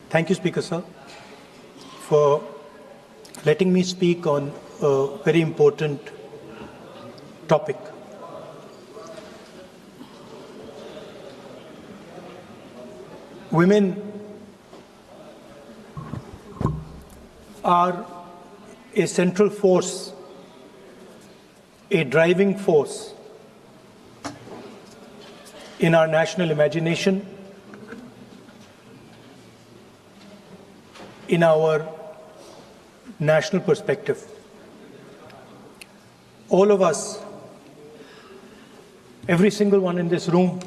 Thank you, Speaker Sir, for letting me speak on a very important topic. Women are a central force, a driving force in our national imagination, in our national perspective. All of us, every single one in this room,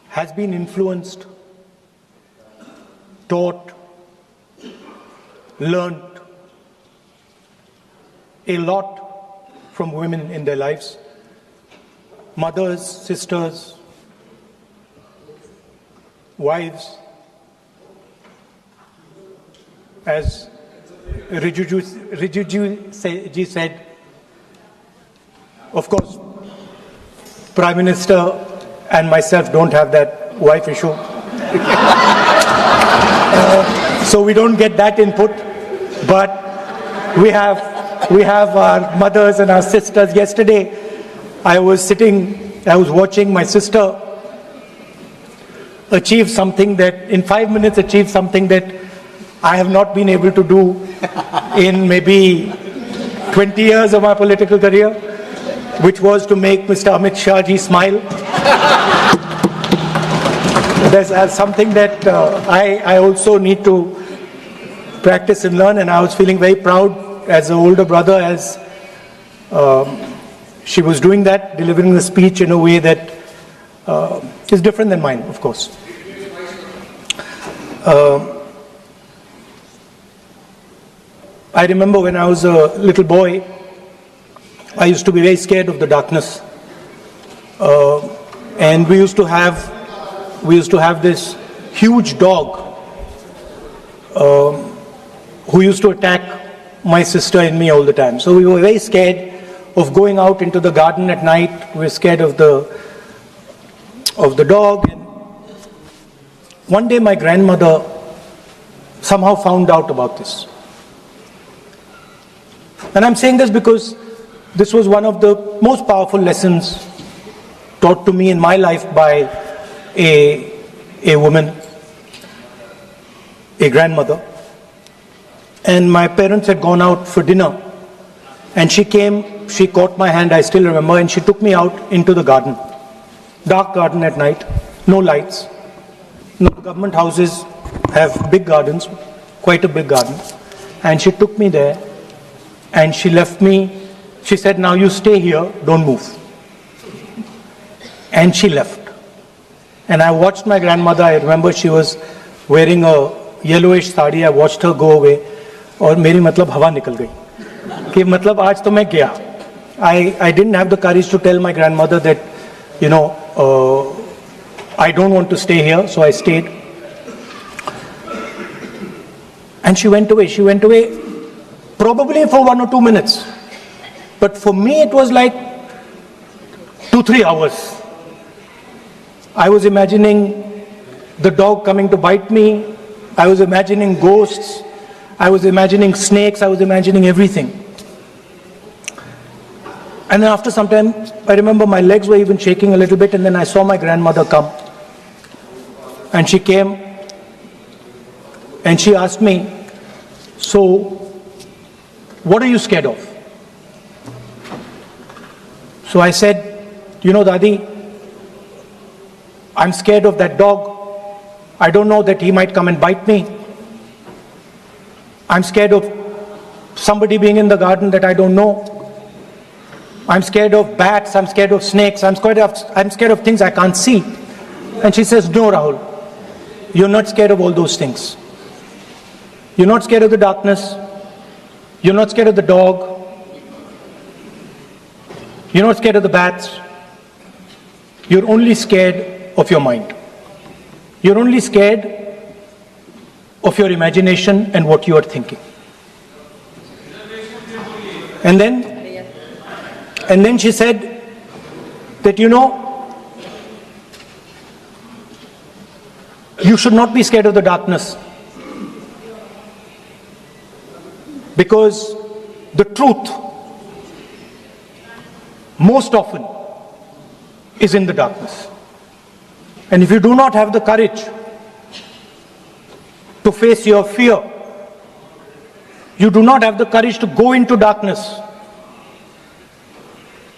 has been influenced, taught, learned a lot from women in their lives. Mothers, sisters, wives. As Rijuju ji said, of course, Prime Minister and myself don't have that wife issue. So we don't get that input, but we have our mothers and our sisters. Yesterday, I was watching my sister achieve something that, in 5 minutes, achieve something that I have not been able to do in maybe 20 years of my political career, which was to make Mr. Amit Shah ji smile. There's something that I also need to practice and learn, and I was feeling very proud as an older brother as she was doing that, delivering the speech in a way that is different than mine, of course. I remember when I was a little boy, I used to be very scared of the darkness, and we used to have this huge dog who used to attack my sister and me all the time. So we were very scared of going out into the garden at night. We were scared of the dog. And one day my grandmother somehow found out about this. And I'm saying this because this was one of the most powerful lessons taught to me in my life by a woman, a grandmother. And my parents had gone out for dinner, and she came, she caught my hand, I still remember, and she took me out into the garden. Dark garden at night, no lights. No, government houses have big gardens, quite a big garden. And she took me there, and she left me. She said, now you stay here, don't move. And she left. And I watched my grandmother. I remember she was wearing a yellowish sari. I watched her go away. और मेरी मतलब हवा निकल गई कि मतलब आज तो मैं गया. I didn't have the courage to tell my grandmother that, I don't want to stay here, so I stayed. And she went away. She went away probably for 1 or 2 minutes. But for me, it was like 2-3 hours. I was imagining the dog coming to bite me. I was imagining ghosts. I was imagining snakes. I was imagining everything. And then after some time, I remember my legs were even shaking a little bit, and then I saw my grandmother come. And she came and she asked me, so, what are you scared of? So I said, Dadi, I'm scared of that dog. I don't know that he might come and bite me. I'm scared of somebody being in the garden that I don't know. I'm scared of bats. I'm scared of snakes. I'm scared of things I can't see. And she says, no, Rahul, you're not scared of all those things. You're not scared of the darkness. You're not scared of the dog. You're not scared of the bats. You're only scared of your mind. You're only scared of your imagination and what you are thinking. And then she said that, You should not be scared of the darkness. Because the truth, most often, is in the darkness. And if you do not have the courage to face your fear, you do not have the courage to go into darkness,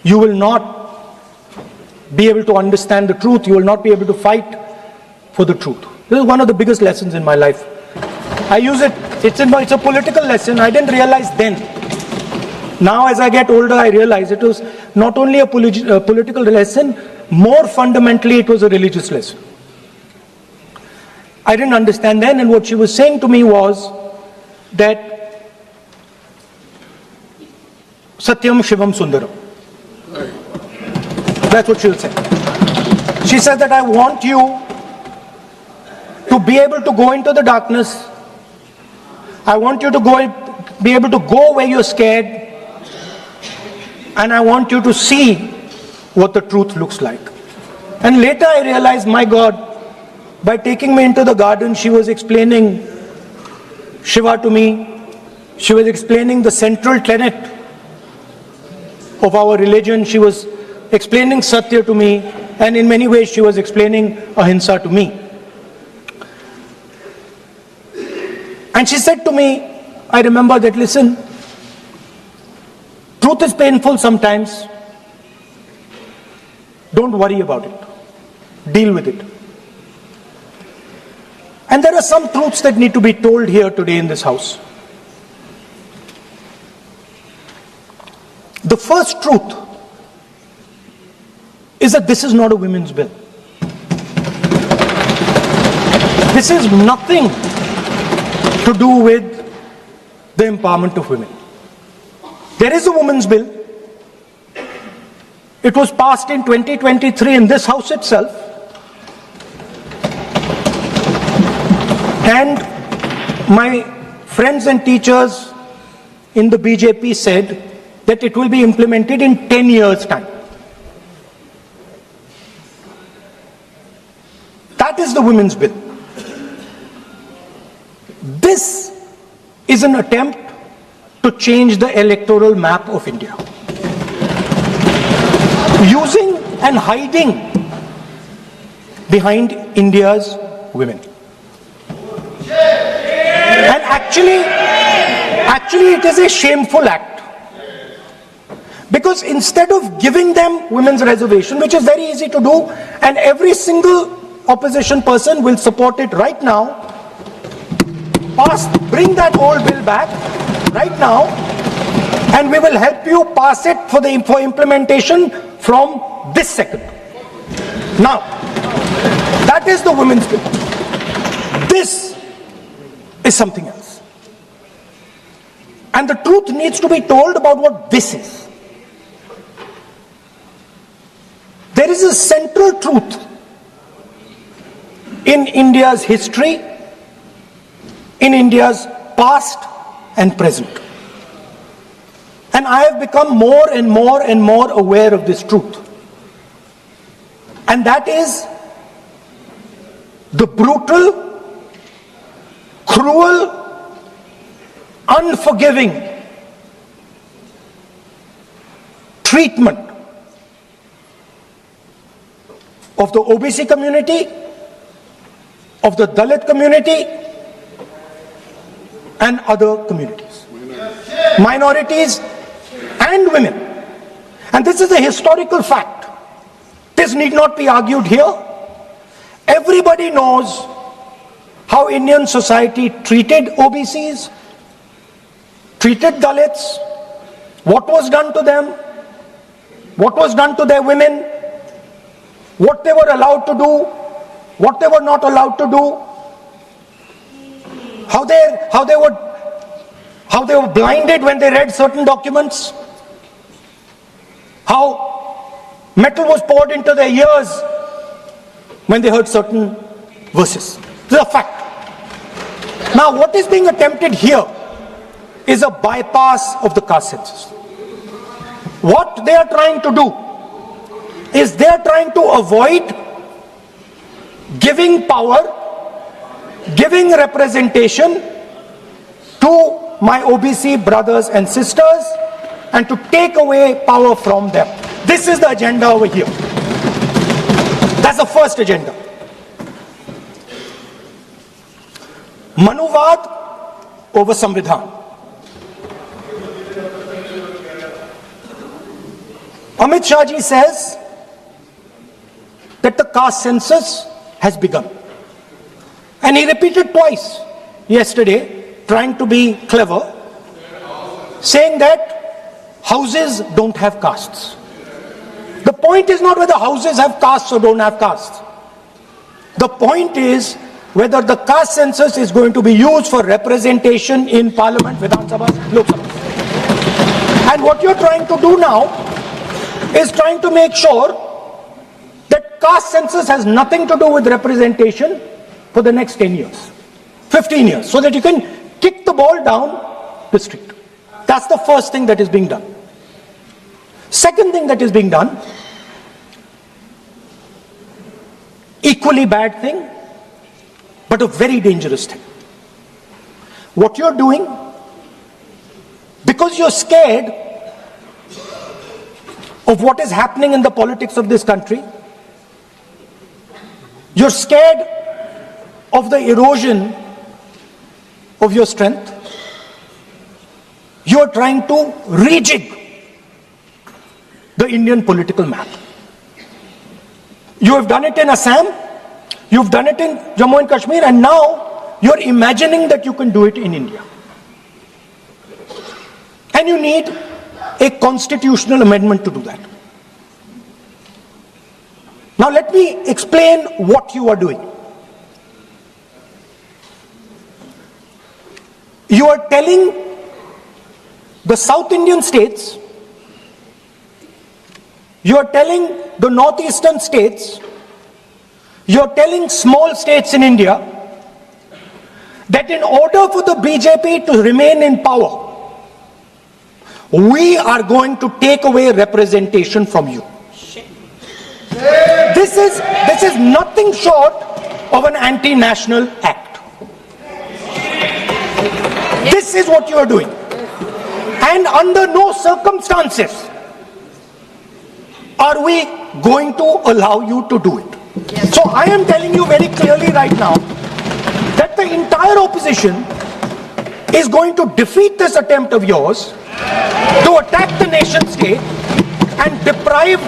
you will not be able to understand the truth. You will not be able to fight for the truth. This is one of the biggest lessons in my life. I use it. It's a political lesson. I didn't realize then. Now as I get older, I realize it was not only a political lesson, more fundamentally it was a religious lesson. I didn't understand then, and what she was saying to me was that Satyam Shivam Sundaram. That's what she'll say. She said that I want you to be able to go into the darkness. I want you to be able to go where you're scared. And I want you to see what the truth looks like. And later I realized, my God, by taking me into the garden, she was explaining Shiva to me. She was explaining the central tenet of our religion. She was explaining Satya to me, and in many ways she was explaining Ahimsa to me. And she said to me, I remember that, listen, truth is painful sometimes. Don't worry about it. Deal with it. And there are some truths that need to be told here today in this house. The first truth is that this is not a women's bill. This is nothing to do with the empowerment of women. There is a women's bill. It was passed in 2023 in this house itself. And my friends and teachers in the BJP said that it will be implemented in 10 years' time. That is the women's bill. This is an attempt to change the electoral map of India. Using and hiding behind India's women. And actually it is a shameful act. Because instead of giving them women's reservation, which is very easy to do, and every single opposition person will support it right now, bring that old bill back right now, and we will help you pass it for implementation from this second. Now, that is the women's bill. This is something else. And the truth needs to be told about what this is. There is a central truth in India's history, in India's past and present. And I have become more and more and more aware of this truth. And that is the brutal, cruel, unforgiving treatment of the OBC community, of the Dalit community, and other communities, minorities and women. And this is a historical fact. This need not be argued here. Everybody knows how Indian society treated OBCs, treated Dalits, what was done to them, what was done to their women, what they were allowed to do, what they were not allowed to do, how they were blinded when they read certain documents, how metal was poured into their ears when they heard certain verses. This is a fact. Now, what is being attempted here is a bypass of the caste census. What they are trying to do is they are trying to avoid giving power giving representation to my OBC brothers and sisters and to take away power from them. This is the agenda over here. That's the first agenda. Manuvad over Samvidhan. Amit Shah ji says that the caste census has begun. And he repeated twice yesterday, trying to be clever, saying that houses don't have castes. The point is not whether houses have castes or don't have castes. The point is whether the caste census is going to be used for representation in Parliament, Vidhan Sabha, Lok Sabha. And what you're trying to do now is trying to make sure that caste census has nothing to do with representation for the next 10 years, 15 years, so that you can kick the ball down the street. That's the first thing that is being done. Second thing that is being done, equally bad thing, but a very dangerous thing. What you're doing, because you're scared of what is happening in the politics of this country, you're scared of the erosion of your strength, you're trying to rejig the Indian political map. You have done it in Assam, you've done it in Jammu and Kashmir, and now you're imagining that you can do it in India. And you need a constitutional amendment to do that. Now let me explain what you are doing. You are telling the South Indian states, you are telling the northeastern states, you are telling small states in India that in order for the BJP to remain in power, we are going to take away representation from you. This is nothing short of an anti-national act. This is what you are doing. And under no circumstances are we going to allow you to do it. So I am telling you very clearly right now that the entire opposition is going to defeat this attempt of yours to attack the nation state and deprive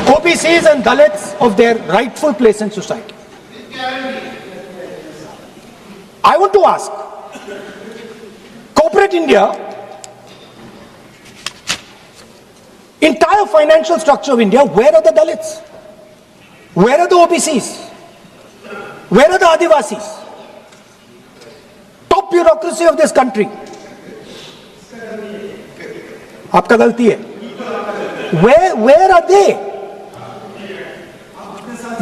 OBCs and Dalits of their rightful place in society. I want to ask, corporate India, entire financial structure of India, where are the Dalits? Where are the OBCs? Where are the Adivasis? Top bureaucracy of this country. आपका गलती है. Where are they?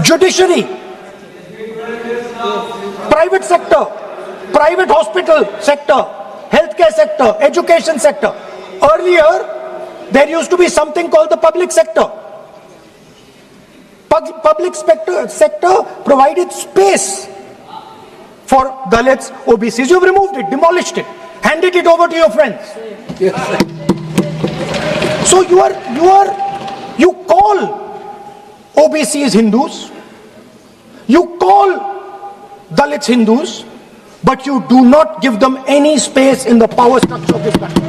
Judiciary, private sector, private hospital sector, healthcare sector, education sector. Earlier, there used to be something called the public sector. Public sector provided space for Dalits, OBCs. You've removed it, demolished it, handed it over to your friends. So you call OBCs Hindus, you call Dalits Hindus, but you do not give them any space in the power structure of this country.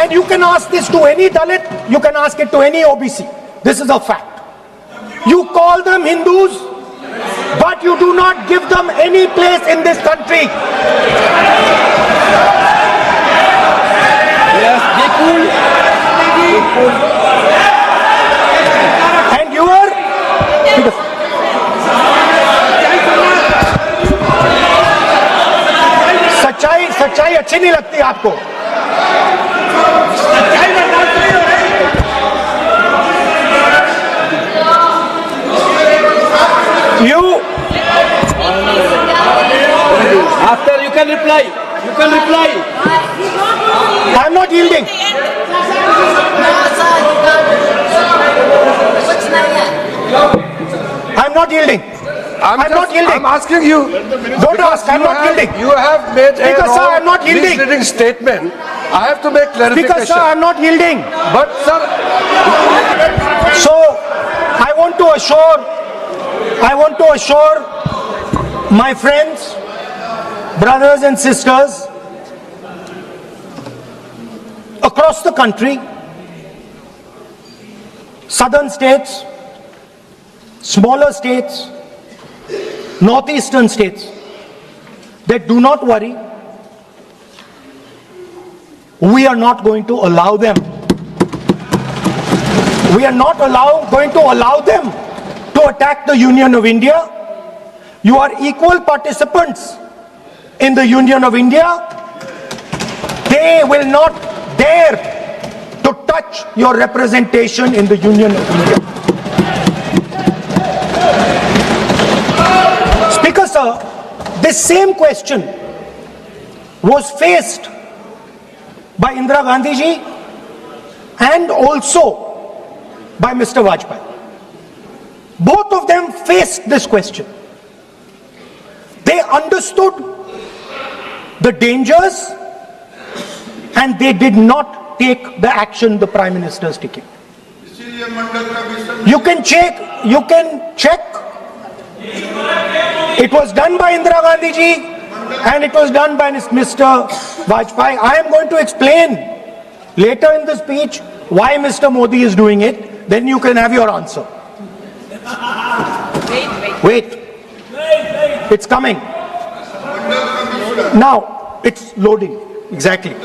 And you can ask this to any Dalit, you can ask it to any OBC. This is a fact. You call them Hindus, but you do not give them any place in this country. Yes, And you are सच्चाई अच्छी नहीं लगती आपको. You after you can reply. You can reply. I'm not yielding. I'm not yielding. I'm not yielding. I'm asking you. Don't ask. I'm not yielding. You have made Speaker, a sir, wrong, I'm not yielding. misleading statement. I have to make clarification. Speaker, sir, I'm not yielding. But sir, So, I want to assure my friends, brothers and sisters across the country, southern states, smaller states, northeastern states, that do not worry, we are not going to allow them. We are not going to allow them to attack the Union of India. You are equal participants in the Union of India. They will not dare to touch your representation in the Union of India. Speaker, sir, this same question was faced by Indira Gandhi ji and also by Mr. Vajpayee. Both of them faced this question. They understood the dangers and they did not take the action the Prime Minister is taking. You can check. It was done by Indira Gandhi ji and it was done by Mr. Vajpayee. I am going to explain later in the speech why Mr. Modi is doing it. Then you can have your answer. Wait. It's coming. Now, it's loading. Exactly.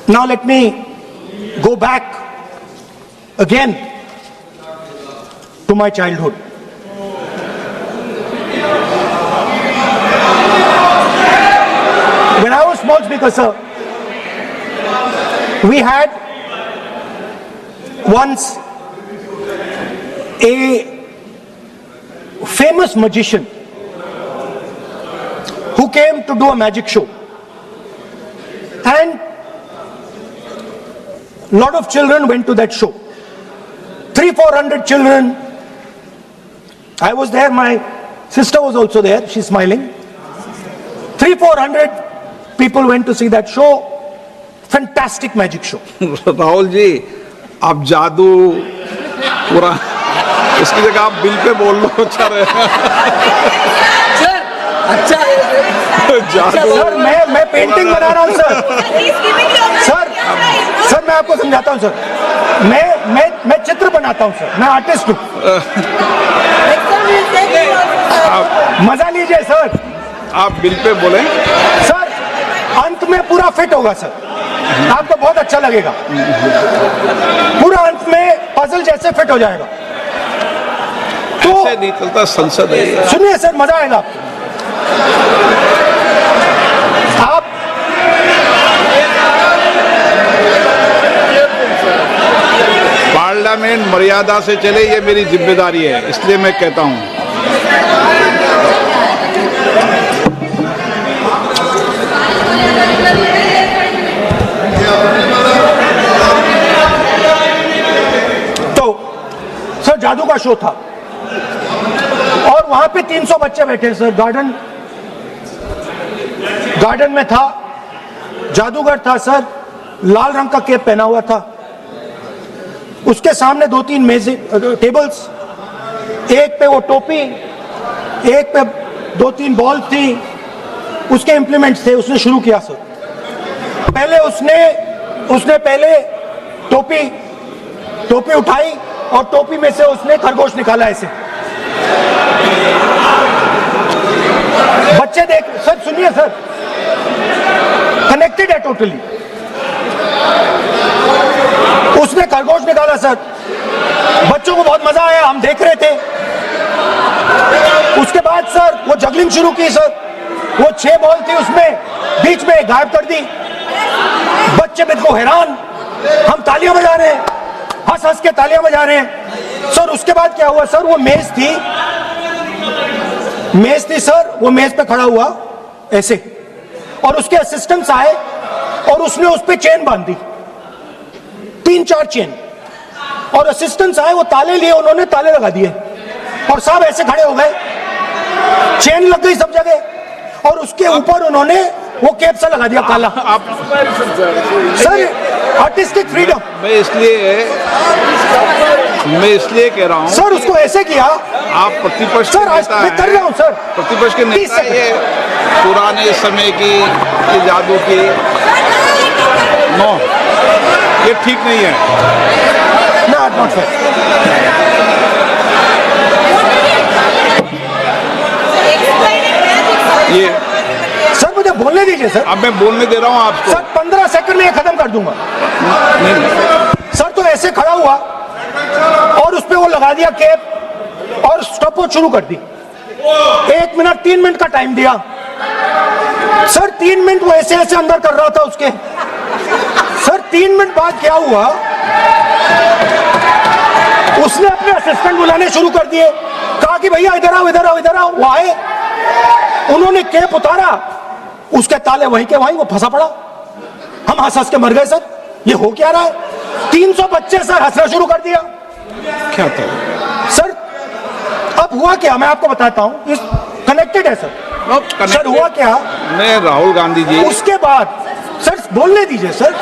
Now let me go back again to my childhood. When I was small, Speaker, sir, we had once a famous magician who came to do a magic show. And a lot of children went to that show. 300-400 children. I was there, my sister was also there, she's smiling. 300-400 people went to see that show. Fantastic magic show. Rahul ji, आप जादू पूरा इसकी जगह आप bill pay बोल लो अच्छा रहेगा। जादू सर मैं पेंटिंग बना रहा हूँ सर। सर मैं आपको समझाता हूँ सर। मैं चित्र बनाता हूँ सर। मैं आर्टिस्ट हूँ। मजा लीजिए सर। आप बिल पे बोले सर, अंत में पूरा फिट होगा सर, आपको बहुत अच्छा लगेगा। पूरा अंत में पजल जैसे फिट हो जाएगा। तो ऐसे नहीं चलता संसद है। सुनिए सर, मजा आएगा आपको। आप पार्लियामेंट मर्यादा से चले, ये मेरी जिम्मेदारी है, इसलिए मैं कहता हूँ। सर जादू का शो था और वहां पे 300 बच्चे बैठे सर। गार्डन में था, जादूगर था सर, लाल रंग का कैप पहना हुआ था। उसके सामने 2-3 मेजें, टेबल्स, एक पे वो टोपी, एक पे 2-3 बॉल थी, उसके इंप्लीमेंट्स थे। उसने शुरू किया सर। पहले उसने पहले टोपी उठाई और टोपी में से उसने खरगोश निकाला ऐसे। बच्चे देख सर, सुनिए सर, कनेक्टेड है टोटली। उसने खरगोश निकाला सर, बच्चों को बहुत मजा आया, हम देख रहे थे। उसके बाद सर वो जगलिंग शुरू की सर। वो 6 बॉल थी, उसमें बीच में गायब कर दी। बच्चे बिल्कुल हैरान, हम तालियां बजा रहे हैं, हंस के तालियां बजा रहे हैं सर। उसके बाद क्या हुआ सर, वो मेज थी सर, वो मेज पे खड़ा हुआ ऐसे, और उसके असिस्टेंट्स आए और उसने उस पे चेन बांध दी, 3-4 चेन, और असिस्टेंट्स आए, वो ताले लिए, उन्होंने ताले लगा दिए और साहब ऐसे खड़े हो गए, चेन लग गई सब जगह, और उसके ऊपर उन्होंने वो केप सा लगा दिया काला। आप सर आर्टिस्टिक फ्रीडम। मैं इसलिए कह रहा हूँ सर उसको ऐसे किया। आप प्रतिपक्ष के सर आज नेता मैं कर रहा हूँ हैं, सर। प्रतिपक्ष के 30 नेता सेकंड। ये पुराने समय की ये जादू की नो, ये ठीक नहीं है। Not fair. ये सर मुझे बोलने दीजिए सर। अब मैं बोलने दे रहा हूँ आपको। सर 15 सेकंड में ये खत्म कर दूंगा। सर तो ऐसे खड़ा हुआ और उस पे वो लगा दिया केप और स्टॉपवॉच शुरू कर दी। 1 मिनट 3 मिनट का टाइम दिया। सर 3 मिनट वो ऐसे ऐसे अंदर कर रहा था उसके। सर 3 मिनट बाद क्या हुआ, उसने अपने असिस्टेंट बुलाने शुरू कर दिए, कहा कि भैया इधर आओ इधर आओ इधर आओ। वो आए, उन्होंने केप उतारा, उसके ताले वहीं के वहीं, वो फंसा पड़ा। हम हंस हंस के मर गए। सर ये हो क्या रहा है? 300 बच्चे सर हंसना शुरू कर दिया। क्या था सर अब हुआ क्या मैं आपको बताता हूं, कनेक्टेड है सर। सर हुआ क्या, मैं राहुल गांधी जी, उसके बाद सर बोलने दीजिए सर।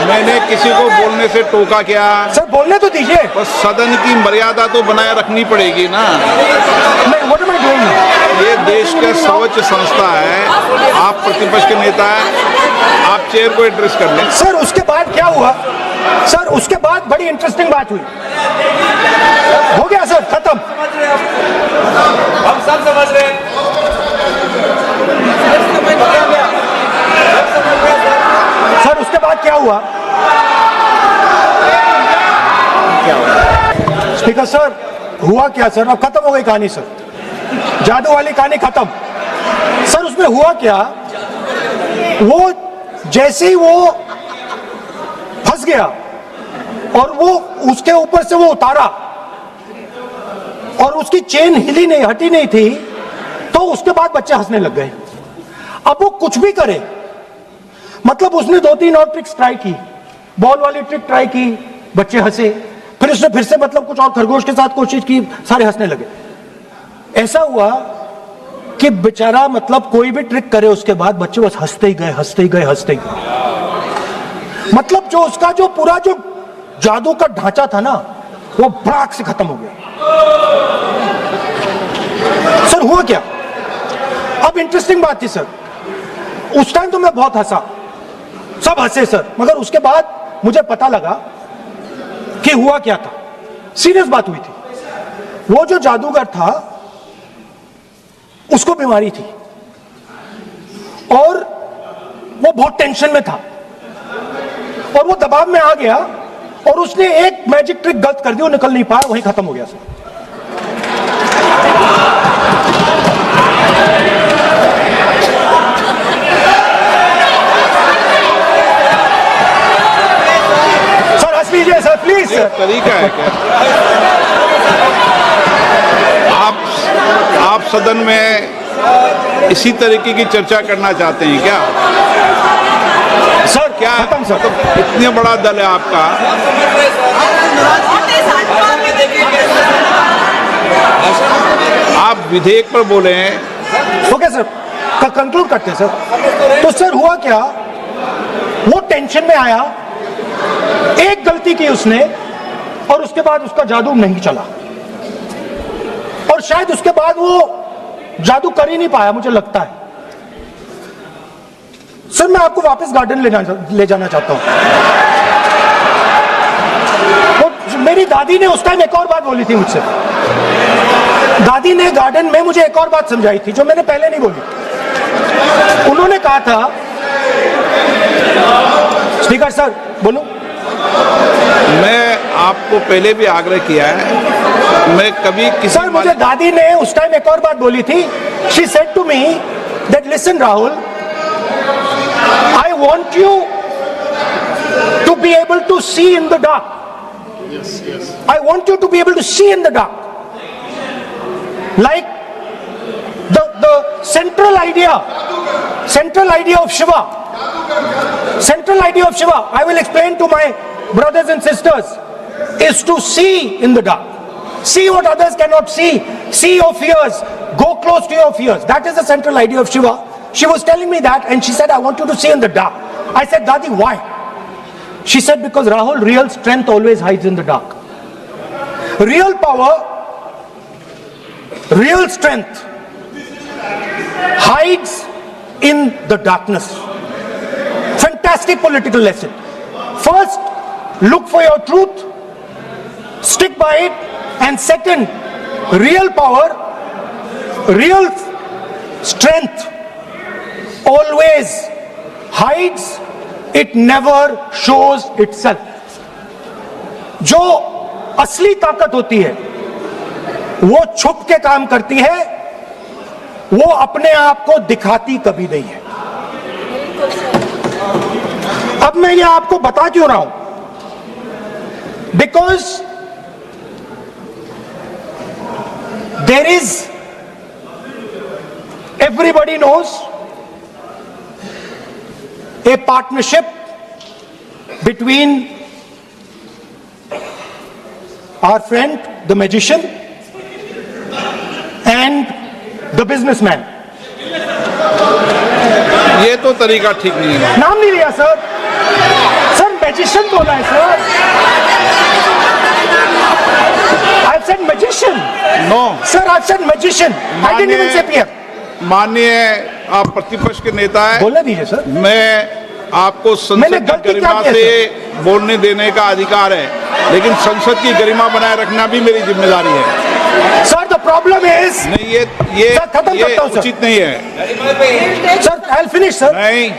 मैंने किसी को बोलने से टोका क्या? सर बोलने तो दीजिए। बस सदन की मर्यादा तो बनाए रखनी पड़ेगी ना। What am I doing? ये देश का सर्वोच्च संस्था है, आप प्रतिपक्ष के नेता हैं, आप चेयर को एड्रेस कर लें। सर उसके बाद क्या हुआ, सर उसके बाद बड़ी इंटरेस्टिंग बात हुई। हो गया सर खत्म। हम सब समझ रहे हैं। सर उसके बाद क्या हुआ, स्पीकर सर हुआ क्या सर, अब खत्म हो गई कहानी सर, जादू वाली कहानी खत्म। सर उसमें हुआ क्या, वो जैसे ही वो फंस गया और वो उसके ऊपर से वो उतारा और उसकी चेन हिली नहीं, हटी नहीं थी, तो उसके बाद बच्चे हंसने लग गए। अब वो कुछ भी करे, मतलब उसने 2-3 और ट्रिक्स ट्राई की, बॉल वाली ट्रिक ट्राई की, बच्चे हंसे, फिर उसने फिर से मतलब कुछ और खरगोश के साथ कोशिश की, सारे हंसने लगे। ऐसा हुआ कि बेचारा मतलब कोई भी ट्रिक करे उसके बाद बच्चे बस हंसते ही गए, हंसते ही गए, हंसते ही गए। मतलब जो उसका जो पूरा जो जादू का ढांचा था ना, वो भड़ाक से खत्म हो गया। सर हुआ क्या, अब इंटरेस्टिंग बात थी सर, उस टाइम तो मैं बहुत हंसा, सब हंसे सर, मगर उसके बाद मुझे पता लगा कि हुआ क्या था। सीरियस बात हुई थी। वो जो जादूगर था उसको बीमारी थी और वो बहुत टेंशन में था और वो दबाव में आ गया और उसने एक मैजिक ट्रिक गलत कर दी, वो निकल नहीं पाया, वहीं खत्म हो गया सर। सर हंस लीजिए सर प्लीज सर। तरीका है क्या? आप सदन में इसी तरीके की चर्चा करना चाहते हैं क्या? सर क्या खत्म सर। मतलब इतने बड़ा दल है आपका, आप विधेयक पर बोले हैं। ओके सर, कंक्लूड करते हैं सर। तो सर हुआ क्या, वो टेंशन में आया, एक गलती की उसने और उसके बाद उसका जादू नहीं चला और शायद उसके बाद वो जादू कर ही नहीं पाया, मुझे लगता है। सर मैं आपको वापस गार्डन ले जाना चाहता हूं। तो मेरी दादी ने उस टाइम एक और बात बोली थी मुझसे, दादी ने गार्डन में मुझे एक और बात समझाई थी जो मैंने पहले नहीं बोली। उन्होंने कहा था, स्पीकर सर बोलूं, मैं आपको पहले भी आग्रह किया है, मैं कभी किसी सर मुझे दादी ने उस टाइम एक और बात बोली थी। She said to me that listen Rahul, I want you to be able to see in the dark. I want you to be able to see in the dark. Like the central idea of Shiva. Central idea of Shiva, I will explain to my brothers and sisters, is to see in the dark. See what others cannot see. See your fears. Go close to your fears. That is the central idea of Shiva. She was telling me that and she said, I want you to see in the dark. I said, Dadi, why? She said, because Rahul, real strength always hides in the dark. Real power, real strength hides in the darkness. Fantastic political lesson. First, look for your truth, stick by it, and second, real power, real strength always hides, it never shows itself. जो असली ताकत होती है वो छुप के काम करती है, वो अपने आप को दिखाती कभी नहीं है. अब मैं ये आपको बता क्यों रहा हूं? Because there is, everybody knows, a partnership between our friend, the magician, and the businessman. ये तो तरीका ठीक नहीं है. नाम नहीं लिया सर. सर मैजिशियन बोला है sir. I've said magician. No. Sir, I've said magician. I didn't even say PM. माननीय आप प्रतिपक्ष के नेता हैं. बोलने दीजिए सर. मैं आपको मैंने संसद की गलती गरिमा क्या की से बोलने देने का अधिकार है, लेकिन संसद की गरिमा बनाए रखना भी मेरी जिम्मेदारी है. Sir, the problem is. नहीं, ये सर, खत्म करता हूं, सर. उचित नहीं है. Sir, I'll finish, sir. नहीं,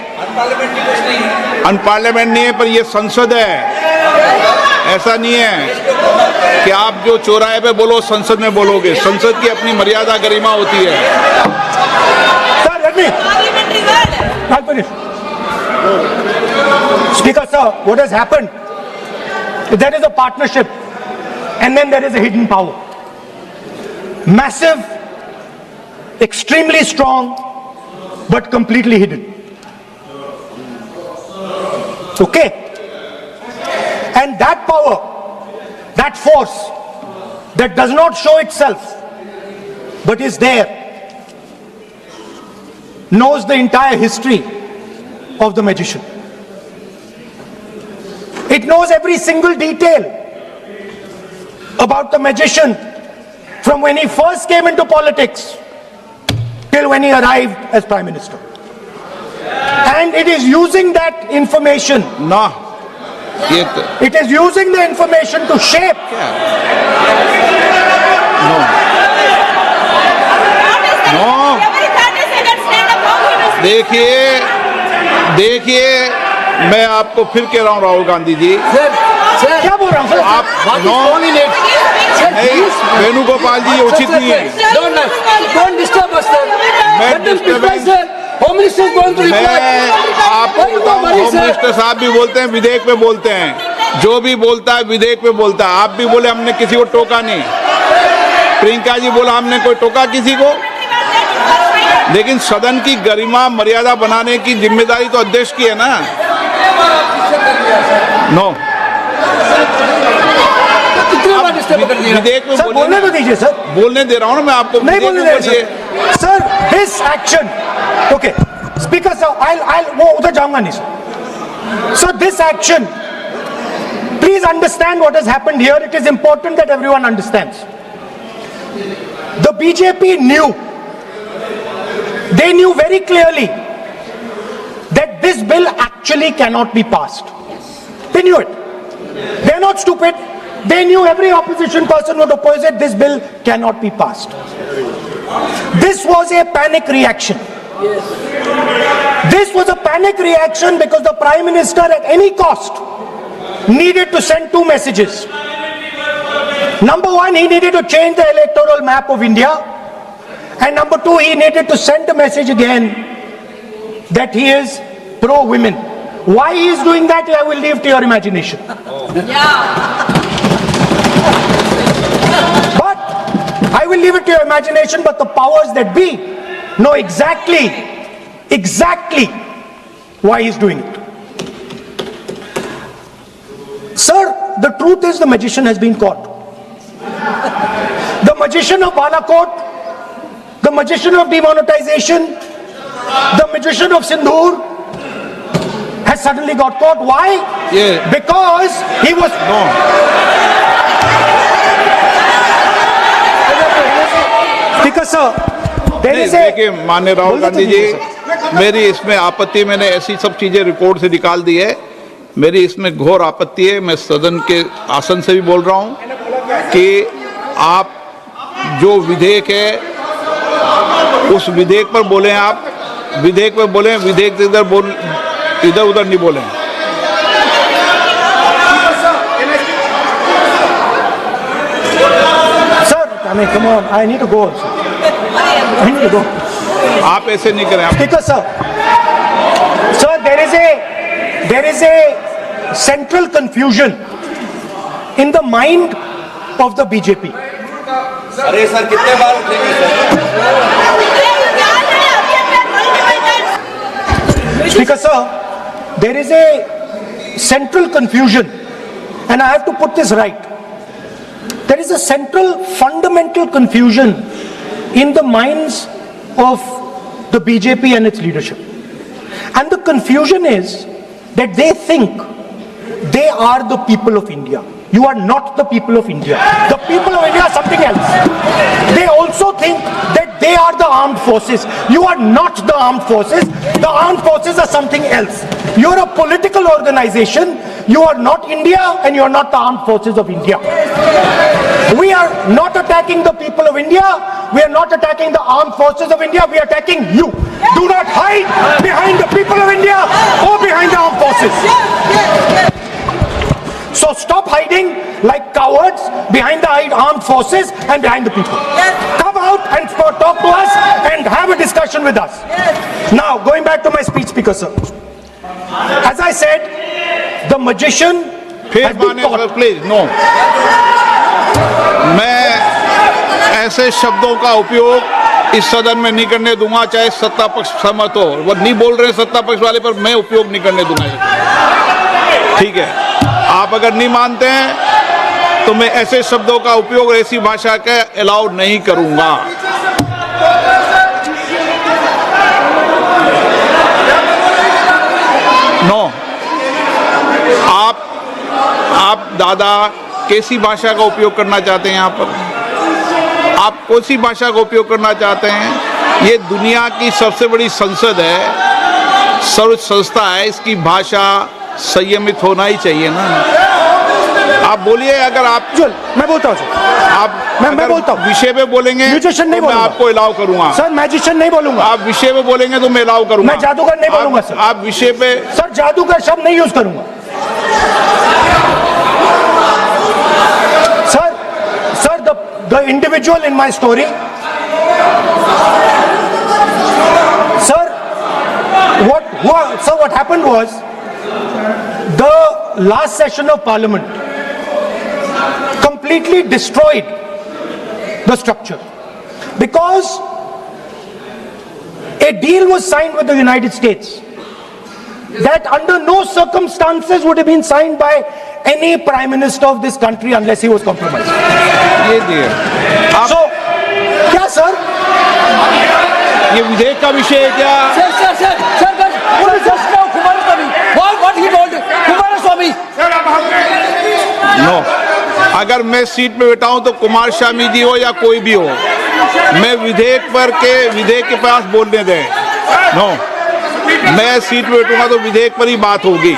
अनपार्लियामेंट नहीं है, पर ये संसद है. ऐसा नहीं है कि आप जो चौराहे पे बोलो संसद में बोलोगे. संसद की अपनी मर्यादा गरिमा होती है. Sir, let me. I'll finish. Speaker, sir, what has happened? There is a partnership, and then there is a hidden power. Massive, extremely strong, but completely hidden. Okay? And that power, that force, that does not show itself, but is there, knows the entire history of the magician. It knows every single detail about the magician, from when he first came into politics till when he arrived as Prime Minister. And it is using that information. ना, ये तो It is using the information to shape. No, no. देखिए, मैं आपको फिर कह रहा हूँ राहुल गांधी जी, क्या बोल रहा हूँ सर? आप नो, नहीं, वेणुगोपाल जी, ये उचित नहीं है. Don't disturb us, sir. Let them reply, sir. Home Minister is going to reply. मैं आपको बताऊं, होम मिनिस्टर साहब भी बोलते हैं, विधेयक पे बोलते हैं. जो भी बोलता है विधेयक पे बोलता है. आप भी बोले हमने किसी को टोका नहीं. प्रियंका जी बोला हमने कोई टोका किसी को. लेकिन सदन की गरिमा मर्यादा बनाने की जिम्मेदारी तो अध्यक्ष की है ना. नो, विधेयक में सर बोलने तो दीजिए सर. बोलने दे रहा हूँ ना मैं आपको. नहीं बोलने दे रहे sir. This action, okay speaker sir, I'll वो उधर जाऊंगा नहीं sir. Sir this action, please understand what has happened here. It is important that everyone understands. The BJP knew, they knew very clearly that this bill actually cannot be passed. They knew it. They are not stupid. They knew every opposition person would oppose it. This bill cannot be passed. This was a panic reaction. This was a panic reaction because the Prime Minister at any cost needed to send two messages. Number one, he needed to change the electoral map of India. And number two, he needed to send a message again that he is pro-women. Why he is doing that, I will leave to your imagination. Yeah. leave it to your imagination, but the powers that be know exactly why he's doing it. Sir, the truth is the magician has been caught. The magician of Balakot, the magician of demonetization, the magician of Sindhur has suddenly got caught. Why? Yeah. Because he was... No. Because sir, there नहीं, is a... देखिए माननीय राहुल बोलने तो गांधी जी, दीजिए मेरी इसमें आपत्ति, मैंने ऐसी सब चीजें रिकॉर्ड से निकाल दी है, मेरी इसमें घोर आपत्ति है। मैं सदन के आसन से भी बोल रहा हूं कि आप जो विधेयक है उस विधेयक पर बोले, आप विधेयक पर बोले, विधेयक इधर उधर नहीं बोले। Sir, I mean, come on, I need to go also. I need to go. आप ऐसे नहीं करें। आप Because sir, there is a central confusion in the mind of the BJP. अरे सर कितने बार उठेंगे sir? Speaker sir, there is a central confusion, and I have to put this right. There is a central fundamental confusion in the minds of the BJP and its leadership. And the confusion is that they think they are the people of India. You are not the people of India. The people of India are something else. They also think that they are the armed forces. You are not the armed forces. The armed forces are something else. You are a political organization. You are not India and you are not the armed forces of India. We are not attacking the people of India. We are not attacking the armed forces of India. We are attacking you. Do not hide behind the people of India or behind the armed forces. So stop hiding like cowards behind the armed forces and behind the people. Come out and talk to us and have a discussion with us. Now, going back to my speech, Speaker sir. As I said, the magician has been caught. Please no, मैं ऐसे शब्दों का उपयोग इस सदन में नहीं करने दूंगा, चाहे सत्ता पक्ष सहमत हो। वो नहीं बोल रहे सत्ता पक्ष वाले, पर मैं उपयोग नहीं करने दूंगा। ठीक है, आप अगर नहीं मानते हैं तो मैं ऐसे शब्दों का उपयोग, ऐसी भाषा का अलाउ नहीं करूंगा। नो, आप दादा कैसी भाषा का उपयोग करना चाहते हैं यहाँ पर? आप कौन सी भाषा का उपयोग करना चाहते हैं? ये दुनिया की सबसे बड़ी संसद है, सर्व संस्था है, इसकी भाषा संयमित होना ही चाहिए ना। आप बोलिए, अगर आप मैं बोलता हूँ आप मैं बोलता हूँ, विषय पे बोलेंगे म्यूजिशियन नहीं तो मैं बोलूंगा। आपको अलाउ करूंगा। सर मैजिशियन नहीं बोलूंगा। आप विषय पे बोलेंगे तो मैं अलाउ करूंगा। मैं जादूगर नहीं बोलूंगा सर। आप विषय पे, सर जादूगर शब्द नहीं यूज करूंगा। Sir the individual in my story, sir, what happened was, the last session of Parliament completely destroyed the structure because a deal was signed with the United States that under no circumstances would have been signed by any prime minister of this country unless he was compromised. ये दिए आप, So, क्या sir? ये विधेयक का विषय है क्या? Sir, but just now Kumaraswamy, what he told Kumaraswamy. No, अगर मैं सीट पे बैठा हूं तो कुमार स्वामी जी हो या कोई भी हो, मैं विधेयक के पास बोलने दें। नो, मैं सीट पे बैठूंगा तो विधेयक पर ही बात होगी।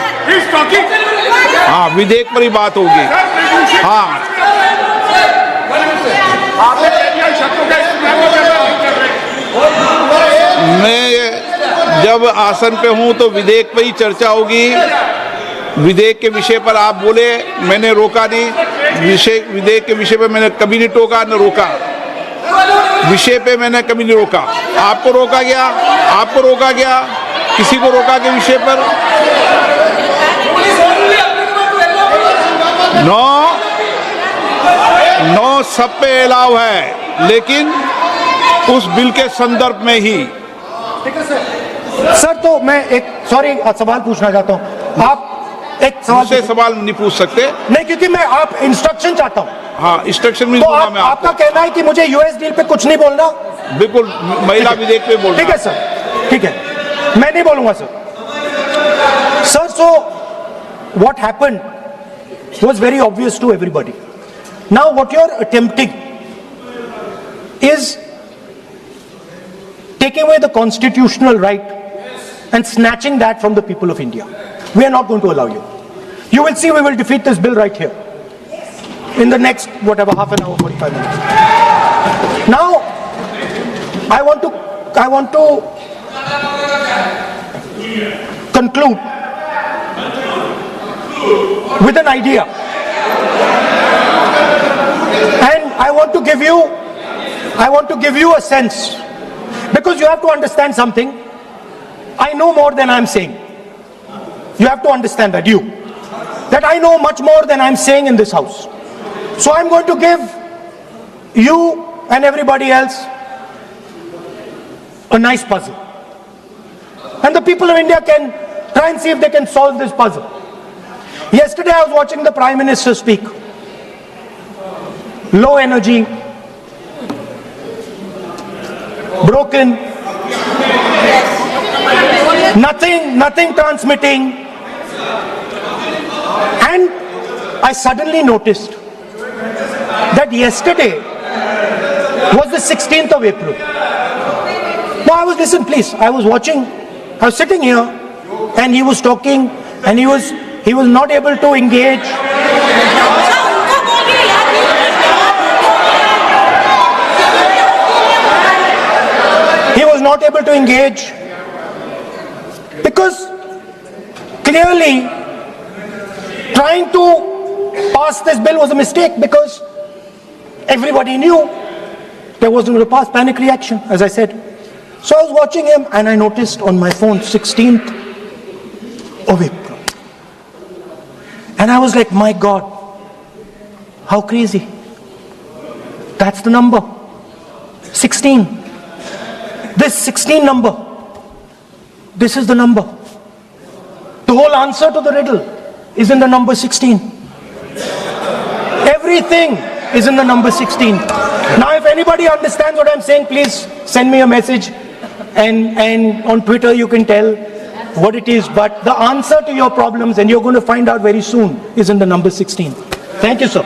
हाँ, विधेयक पर ही बात होगी। हाँ, मैं जब आसन पे हूं तो विधेयक पर ही चर्चा होगी। विधेयक के विषय पर आप बोले, मैंने रोका नहीं। विधेयक के विषय पे मैंने कभी नहीं टोका न रोका। विषय पे मैंने कभी नहीं रोका। आपको रोका गया, किसी को रोका के विषय पर? नो, सब पे अलाउ है। लेकिन उस बिल के संदर्भ में ही। सर तो मैं एक सवाल पूछना चाहता हूं। आप एक मुझसे सवाल नहीं पूछ सकते। नहीं, क्योंकि मैं आप इंस्ट्रक्शन चाहता हूं। हाँ, इंस्ट्रक्शन में तो दूंगा मैं आपका आपको। कहना है कि मुझे यूएस डील पे कुछ नहीं बोलना? बिल्कुल, महिला विधेयक पे बोलना। ठीक है सर, ठीक है, मैं नहीं बोलूंगा sir. Sir, so what happened was very obvious to everybody. Now what you're attempting is taking away the constitutional right and snatching that from the people of India. We are not going to allow you. You will see we will defeat this bill right here in the next whatever half an hour, 45 minutes. Now I want to conclude with an idea, and I want to give you a sense, because you have to understand something. I know more than I'm saying. You have to understand that I know much more than I'm saying in this house. So I'm going to give you and everybody else a nice puzzle, and the people of India can try and see if they can solve this puzzle. Yesterday I was watching the Prime Minister speak. Low energy, broken, nothing transmitting, and I suddenly noticed that yesterday was the 16th of April. No, I was sitting here and he was talking and he was not able to engage. He was not able to engage because clearly trying to pass this bill was a mistake, because everybody knew there wasn't going to pass. Panic reaction, as I said. So I was watching him and I noticed on my phone 16th of April. And I was like, my God, how crazy. That's the number. 16. This 16 number. This is the number. The whole answer to the riddle is in the number 16. Everything is in the number 16. Now if anybody understands what I'm saying, please send me a message, and on Twitter you can tell what it is. But the answer to your problems, and you're going to find out very soon, is in the number 16. Thank you, sir.